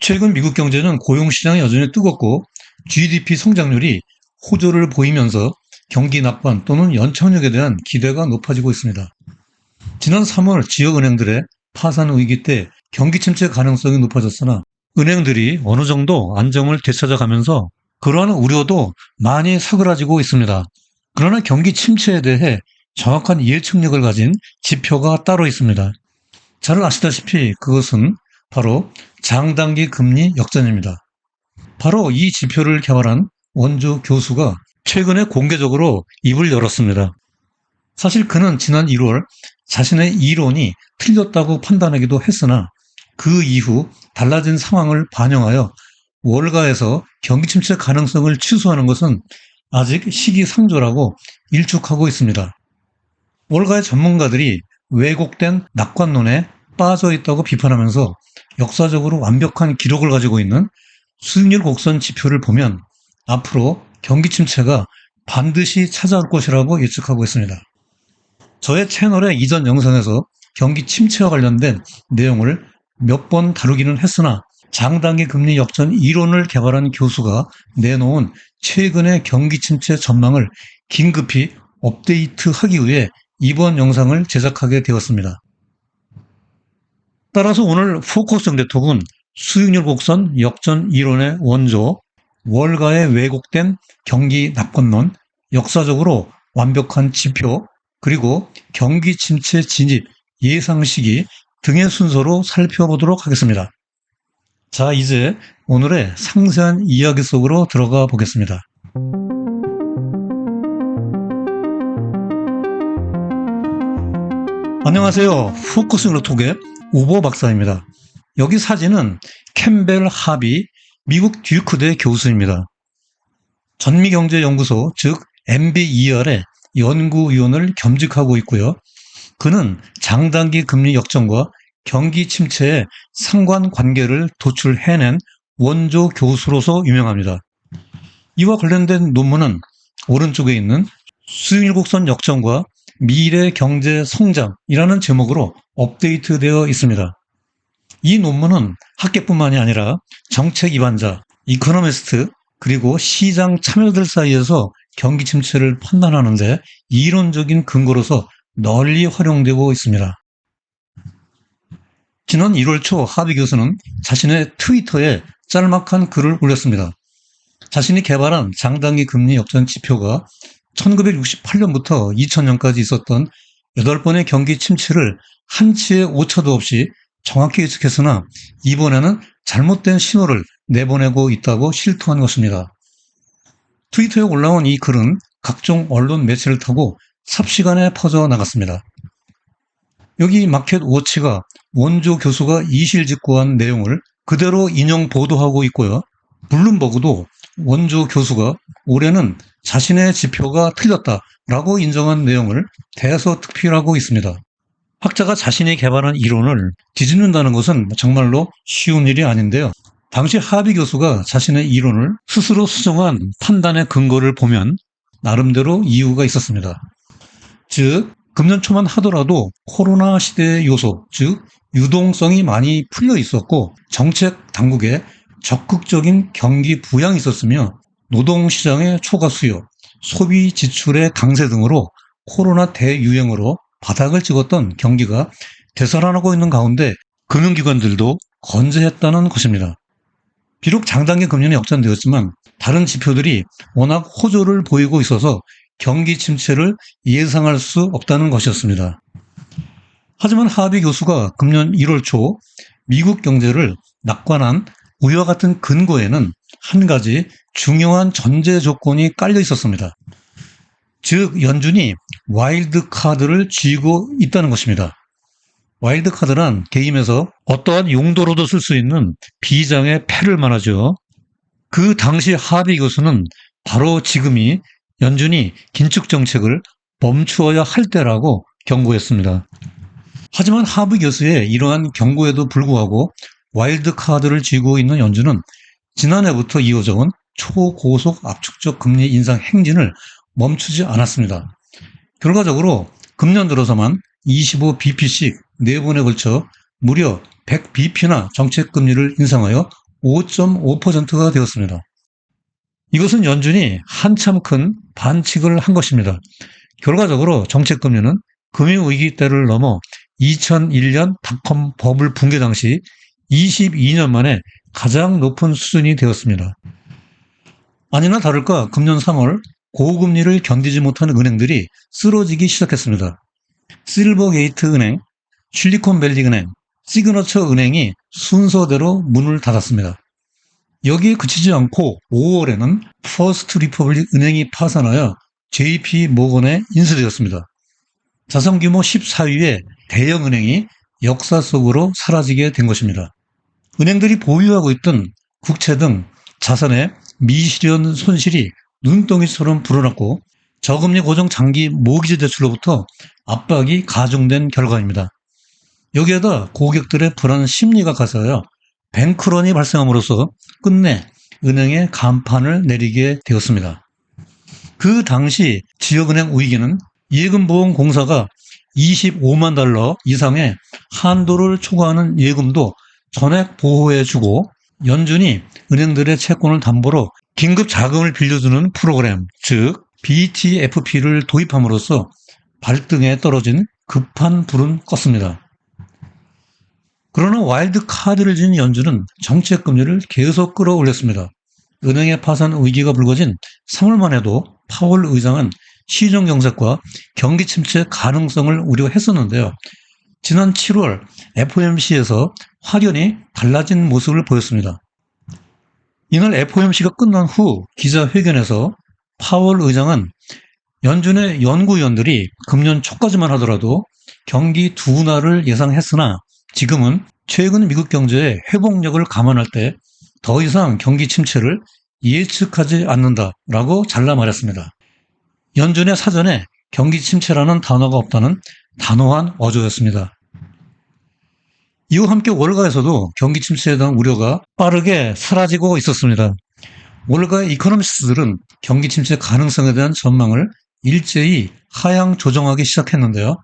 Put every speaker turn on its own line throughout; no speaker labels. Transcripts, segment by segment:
최근 미국 경제는 고용시장이 여전히 뜨겁고 GDP 성장률이 호조를 보이면서 경기 낙관 또는 연착륙에 대한 기대가 높아지고 있습니다. 지난 3월 지역은행들의 파산 위기 때 경기 침체 가능성이 높아졌으나 은행들이 어느 정도 안정을 되찾아가면서 그러한 우려도 많이 사그라지고 있습니다. 그러나 경기 침체에 대해 정확한 예측력을 가진 지표가 따로 있습니다. 잘 아시다시피 그것은 바로 장단기 금리 역전입니다. 바로 이 지표를 개발한 원조 교수가 최근에 공개적으로 입을 열었습니다. 사실 그는 지난 1월 자신의 이론이 틀렸다고 판단하기도 했으나 그 이후 달라진 상황을 반영하여 월가에서 경기 침체 가능성을 취소하는 것은 아직 시기상조라고 일축하고 있습니다. 월가의 전문가들이 왜곡된 낙관론에 빠져 있다고 비판하면서 역사적으로 완벽한 기록을 가지고 있는 수익률 곡선 지표를 보면 앞으로 경기 침체가 반드시 찾아올 것이라고 예측하고 있습니다. 저의 채널의 이전 영상에서 경기 침체와 관련된 내용을 몇 번 다루기는 했으나 장단기 금리 역전 이론을 개발한 교수가 내놓은 최근의 경기 침체 전망을 긴급히 업데이트하기 위해 이번 영상을 제작하게 되었습니다. 따라서 오늘 포커스 정대톡은 수익률 곡선 역전 이론의 원조, 월가의 왜곡된 경기 낙관론, 역사적으로 완벽한 지표, 그리고 경기 침체 진입 예상 시기 등의 순서로 살펴보도록 하겠습니다. 자, 이제 오늘의 상세한 이야기 속으로 들어가 보겠습니다. 안녕하세요. 포커스 정대톡의 우버 박사입니다. 여기 사진은 캠벨 하비 미국 듀크대 교수입니다. 전미경제연구소 즉 MBER의 연구위원을 겸직하고 있고요. 그는 장단기 금리 역전과 경기 침체의 상관관계를 도출해낸 원조 교수로서 유명합니다. 이와 관련된 논문은 오른쪽에 있는 수익률 곡선 역전과 미래 경제 성장이라는 제목으로 업데이트되어 있습니다. 이 논문은 학계뿐만이 아니라 정책 입안자, 이코노미스트, 그리고 시장 참여들 사이에서 경기 침체를 판단하는 데 이론적인 근거로서 널리 활용되고 있습니다. 지난 1월 초 하비 교수는 자신의 트위터에 짤막한 글을 올렸습니다. 자신이 개발한 장단기 금리 역전 지표가 1968년부터 2000년까지 있었던 8번의 경기 침체를 한치의 오차도 없이 정확히 예측했으나 이번에는 잘못된 신호를 내보내고 있다고 실토한 것입니다. 트위터에 올라온 이 글은 각종 언론 매체를 타고 삽시간에 퍼져나갔습니다. 여기 마켓워치가 원조 교수가 이실직고한 내용을 그대로 인용 보도하고 있고요. 블룸버그도 원조 교수가 올해는 자신의 지표가 틀렸다라고 인정한 내용을 대서특필하고 있습니다. 학자가 자신이 개발한 이론을 뒤집는다는 것은 정말로 쉬운 일이 아닌데요. 당시 하비 교수가 자신의 이론을 스스로 수정한 판단의 근거를 보면 나름대로 이유가 있었습니다. 즉, 금년 초만 하더라도 코로나 시대의 요소, 즉 유동성이 많이 풀려 있었고 정책 당국에 적극적인 경기 부양이 있었으며 노동시장의 초과 수요, 소비 지출의 강세 등으로 코로나 대유행으로 바닥을 찍었던 경기가 되살아나고 있는 가운데 금융기관들도 건재했다는 것입니다. 비록 장단기 금리는 역전되었지만 다른 지표들이 워낙 호조를 보이고 있어서 경기 침체를 예상할 수 없다는 것이었습니다. 하지만 하비 교수가 금년 1월 초 미국 경제를 낙관한 우려와 같은 근거에는 한 가지 중요한 전제 조건이 깔려 있었습니다. 즉, 연준이 와일드 카드를 쥐고 있다는 것입니다. 와일드 카드란 게임에서 어떠한 용도로도 쓸 수 있는 비장의 패를 말하죠. 그 당시 하비 교수는 바로 지금이 연준이 긴축 정책을 멈추어야 할 때라고 경고했습니다. 하지만 하비 교수의 이러한 경고에도 불구하고 와일드 카드를 쥐고 있는 연준은 지난해부터 이어져 온 초고속 압축적 금리 인상 행진을 멈추지 않았습니다. 결과적으로 금년 들어서만 25bp씩 4번에 걸쳐 무려 100bp나 정책 금리를 인상하여 5.5%가 되었습니다. 이것은 연준이 한참 큰 반칙을 한 것입니다. 결과적으로 정책금리는 금융위기 때를 넘어 2001년 닷컴 버블 붕괴 당시 22년 만에 가장 높은 수준이 되었습니다. 아니나 다를까 금년 3월 고금리를 견디지 못하는 은행들이 쓰러지기 시작했습니다. 실버게이트 은행, 실리콘밸리 은행, 시그너처 은행이 순서대로 문을 닫았습니다. 여기에 그치지 않고 5월에는 퍼스트 리퍼블릭 은행이 파산하여 JP 모건에 인수되었습니다. 자산규모 14위의 대형은행이 역사 속으로 사라지게 된 것입니다. 은행들이 보유하고 있던 국채 등 자산의 미실현 손실이 눈덩이처럼 불어났고 저금리 고정 장기 모기지 대출로부터 압박이 가중된 결과입니다. 여기에다 고객들의 불안 심리가 가서요. 뱅크런이 발생함으로써 끝내 은행의 간판을 내리게 되었습니다. 그 당시 지역은행 위기는 예금보험공사가 25만 달러 이상의 한도를 초과하는 예금도 전액 보호해주고 연준이 은행들의 채권을 담보로 긴급 자금을 빌려주는 프로그램, 즉 BTFP를 도입함으로써 발등에 떨어진 급한 불은 껐습니다. 그러나 와일드 카드를 진 연준은 정책 금리를 계속 끌어올렸습니다. 은행의 파산 위기가 불거진 3월만 해도 파월 의장은 시정 경색과 경기 침체 가능성을 우려했었는데요. 지난 7월 FOMC에서 확연히 달라진 모습을 보였습니다. 이날 FOMC가 끝난 후 기자회견에서 파월 의장은 연준의 연구위원들이 금년 초까지만 하더라도 경기 둔화를 예상했으나 지금은 최근 미국 경제의 회복력을 감안할 때 더 이상 경기 침체를 예측하지 않는다라고 잘라 말했습니다. 연준의 사전에 경기 침체라는 단어가 없다는 단호한 어조였습니다. 이와 함께 월가에서도 경기 침체에 대한 우려가 빠르게 사라지고 있었습니다. 월가의 이코노미스트들은 경기 침체 가능성에 대한 전망을 일제히 하향 조정하기 시작했는데요.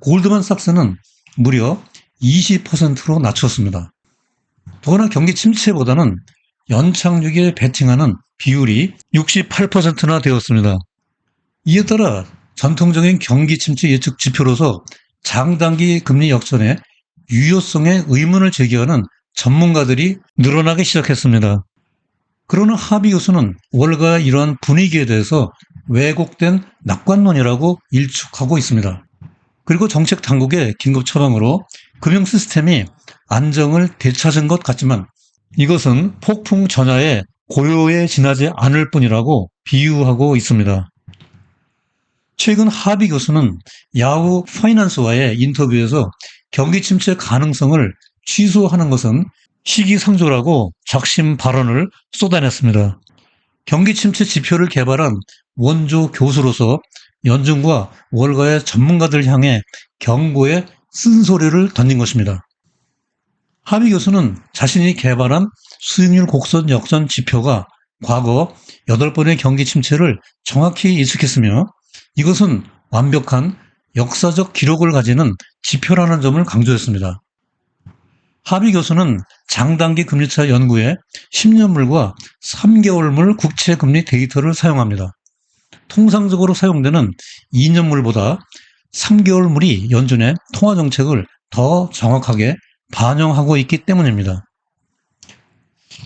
골드만삭스는 무려 20%로 낮췄습니다. 더구나 경기 침체보다는 연착륙에 베팅하는 비율이 68%나 되었습니다. 이에 따라 전통적인 경기 침체 예측 지표로서 장단기 금리 역전에 유효성에 의문을 제기하는 전문가들이 늘어나기 시작했습니다. 그러나 하비 교수는 월가의 이러한 분위기에 대해서 왜곡된 낙관론이라고 일축하고 있습니다. 그리고 정책 당국의 긴급 처방으로 금융 시스템이 안정을 되찾은 것 같지만 이것은 폭풍 전야에 고요에 지나지 않을 뿐이라고 비유하고 있습니다. 최근 하비 교수는 야후 파이낸스와의 인터뷰에서 경기 침체 가능성을 취소하는 것은 시기상조라고 적심 발언을 쏟아냈습니다. 경기 침체 지표를 개발한 원조 교수로서 연준과 월가의 전문가들 향해 경고의 쓴소리를 던진 것입니다. 하비 교수는 자신이 개발한 수익률 곡선 역전 지표가 과거 8번의 경기 침체를 정확히 예측했으며 이것은 완벽한 역사적 기록을 가지는 지표라는 점을 강조했습니다. 하비 교수는 장단기 금리차 연구에 10년물과 3개월물 국채 금리 데이터를 사용합니다. 통상적으로 사용되는 2년물보다 3개월물이 연준의 통화 정책을 더 정확하게 반영하고 있기 때문입니다.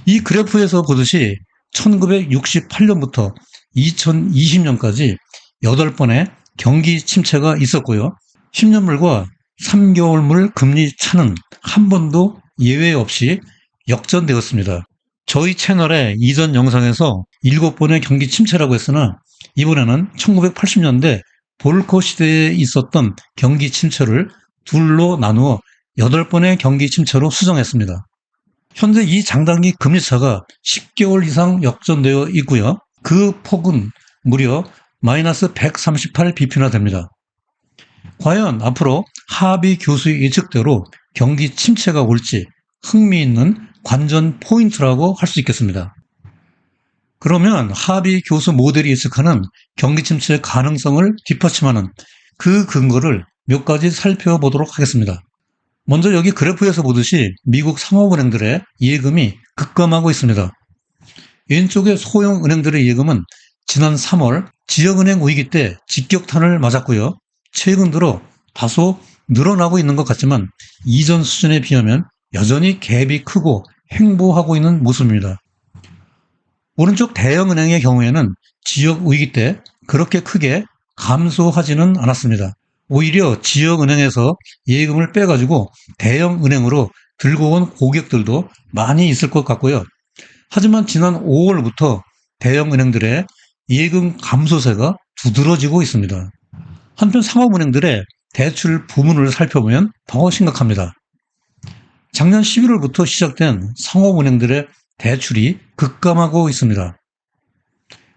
이 그래프에서 보듯이 1968년부터 2020년까지 8번의 경기 침체가 있었고요. 10년물과 3개월물 금리 차는 한 번도 예외 없이 역전되었습니다. 저희 채널의 이전 영상에서 7번의 경기 침체라고 했으나 이번에는 1980년대 볼커 시대에 있었던 경기 침체를 둘로 나누어 8번의 경기 침체로 수정했습니다. 현재 이 장단기 금리차가 10개월 이상 역전되어 있고요. 그 폭은 무려 마이너스 138bp나 됩니다. 과연 앞으로 하비 교수의 예측대로 경기 침체가 올지 흥미있는 관전 포인트라고 할 수 있겠습니다. 그러면 하비 교수 모델이 예측하는 경기 침체의 가능성을 뒷받침하는 그 근거를 몇 가지 살펴보도록 하겠습니다. 먼저 여기 그래프에서 보듯이 미국 상업은행들의 예금이 급감하고 있습니다. 왼쪽의 소형 은행들의 예금은 지난 3월 지역은행 위기 때 직격탄을 맞았고요. 최근 들어 다소 늘어나고 있는 것 같지만 이전 수준에 비하면 여전히 갭이 크고 횡보하고 있는 모습입니다. 오른쪽 대형은행의 경우에는 지역 위기 때 그렇게 크게 감소하지는 않았습니다. 오히려 지역은행에서 예금을 빼가지고 대형은행으로 들고 온 고객들도 많이 있을 것 같고요. 하지만 지난 5월부터 대형은행들의 예금 감소세가 두드러지고 있습니다. 한편 상업은행들의 대출 부문을 살펴보면 더 심각합니다. 작년 11월부터 시작된 상업은행들의 대출이 급감하고 있습니다.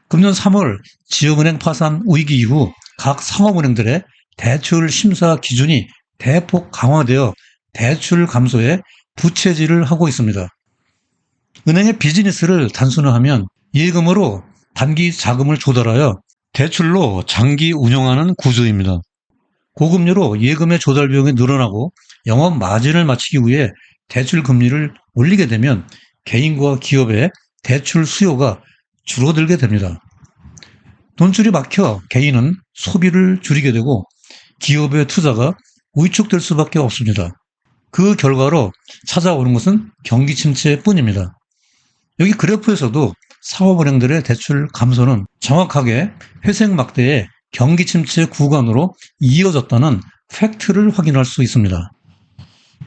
금년 3월 지역은행 파산 위기 이후 각 상업은행들의 대출 심사 기준이 대폭 강화되어 대출 감소에 부채질을 하고 있습니다. 은행의 비즈니스를 단순화하면 예금으로 단기 자금을 조달하여 대출로 장기 운용하는 구조입니다. 고금리로 예금의 조달 비용이 늘어나고 영업 마진을 맞추기 위해 대출 금리를 올리게 되면 개인과 기업의 대출 수요가 줄어들게 됩니다. 돈줄이 막혀 개인은 소비를 줄이게 되고 기업의 투자가 위축될 수밖에 없습니다. 그 결과로 찾아오는 것은 경기 침체뿐입니다. 여기 그래프에서도 상업은행들의 대출 감소는 정확하게 회색 막대의 경기 침체 구간으로 이어졌다는 팩트를 확인할 수 있습니다.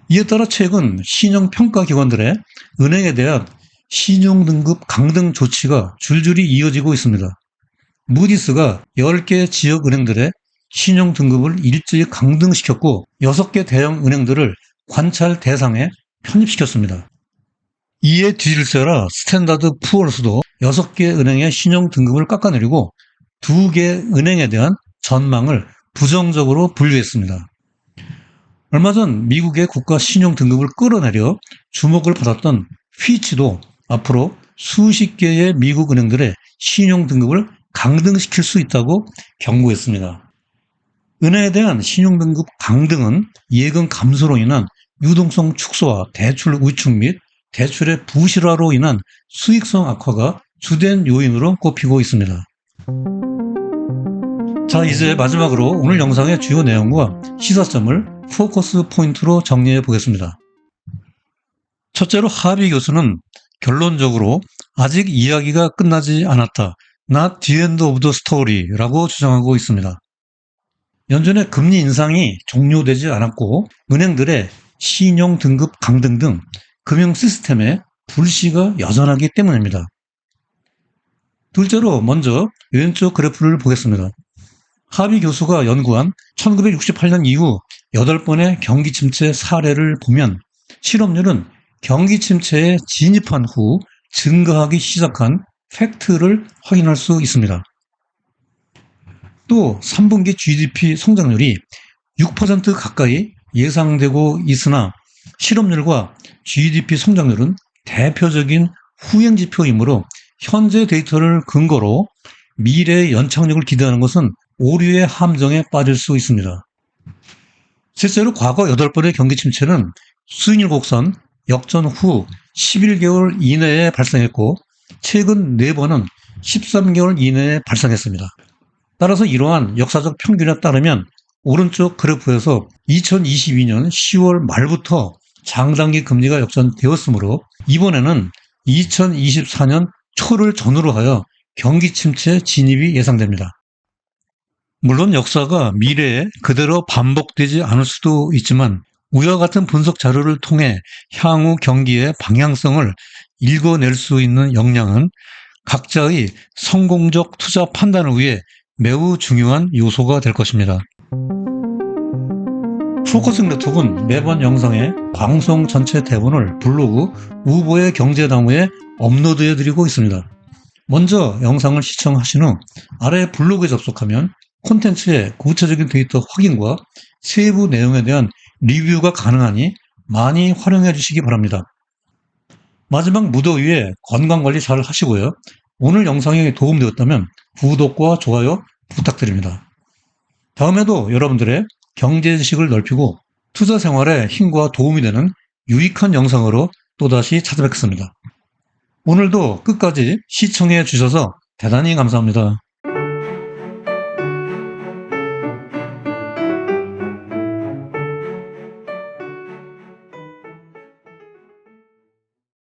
이에 따라 최근 신용평가기관들의 은행에 대한 신용등급 강등 조치가 줄줄이 이어지고 있습니다. 무디스가 10개 지역은행들의 신용등급을 일제히 강등시켰고 6개 대형은행들을 관찰 대상에 편입시켰습니다. 이에 뒤질세라 스탠다드 푸어스도 6개 은행의 신용등급을 깎아내리고 2개 은행에 대한 전망을 부정적으로 분류했습니다. 얼마 전 미국의 국가 신용등급을 끌어내려 주목을 받았던 피치도 앞으로 수십 개의 미국 은행들의 신용등급을 강등시킬 수 있다고 경고했습니다. 은행에 대한 신용등급 강등은 예금 감소로 인한 유동성 축소와 대출 위축 및 대출의 부실화로 인한 수익성 악화가 주된 요인으로 꼽히고 있습니다. 자, 이제 마지막으로 오늘 영상의 주요 내용과 시사점을 포커스 포인트로 정리해 보겠습니다. 첫째로 하비 교수는 결론적으로 아직 이야기가 끝나지 않았다. Not the end of the story라고 주장하고 있습니다. 연준의 금리 인상이 종료되지 않았고 은행들의 신용 등급 강등 등 금융 시스템의 불씨가 여전하기 때문입니다. 둘째로 먼저 왼쪽 그래프를 보겠습니다. 하비 교수가 연구한 1968년 이후 8번의 경기 침체 사례를 보면 실업률은 경기 침체에 진입한 후 증가하기 시작한 팩트를 확인할 수 있습니다. 또 3분기 GDP 성장률이 6% 가까이 예상되고 있으나 실업률과 GDP 성장률은 대표적인 후행지표이므로 현재 데이터를 근거로 미래의 연착륙을 기대하는 것은 오류의 함정에 빠질 수 있습니다. 실제로 과거 8번의 경기 침체는 수익률 곡선 역전 후 11개월 이내에 발생했고 최근 4번은 13개월 이내에 발생했습니다. 따라서 이러한 역사적 평균에 따르면 오른쪽 그래프에서 2022년 10월 말부터 장단기 금리가 역전되었으므로 이번에는 2024년 초를 전후로 하여 경기 침체 진입이 예상됩니다. 물론 역사가 미래에 그대로 반복되지 않을 수도 있지만 위와 같은 분석 자료를 통해 향후 경기의 방향성을 읽어낼 수 있는 역량은 각자의 성공적 투자 판단을 위해 매우 중요한 요소가 될 것입니다. 포커싱 네트워크는 매번 영상의 방송 전체 대본을 블로그 우보의 경제당후에 업로드해드리고 있습니다. 먼저 영상을 시청하신 후 아래 블로그에 접속하면 콘텐츠의 구체적인 데이터 확인과 세부 내용에 대한 리뷰가 가능하니 많이 활용해 주시기 바랍니다. 마지막 무더위에 건강관리 잘 하시고요. 오늘 영상이 도움되었다면 구독과 좋아요 부탁드립니다. 다음에도 여러분들의 경제 지식을 넓히고 투자 생활에 힘과 도움이 되는 유익한 영상으로 또다시 찾아뵙겠습니다. 오늘도 끝까지 시청해 주셔서 대단히 감사합니다.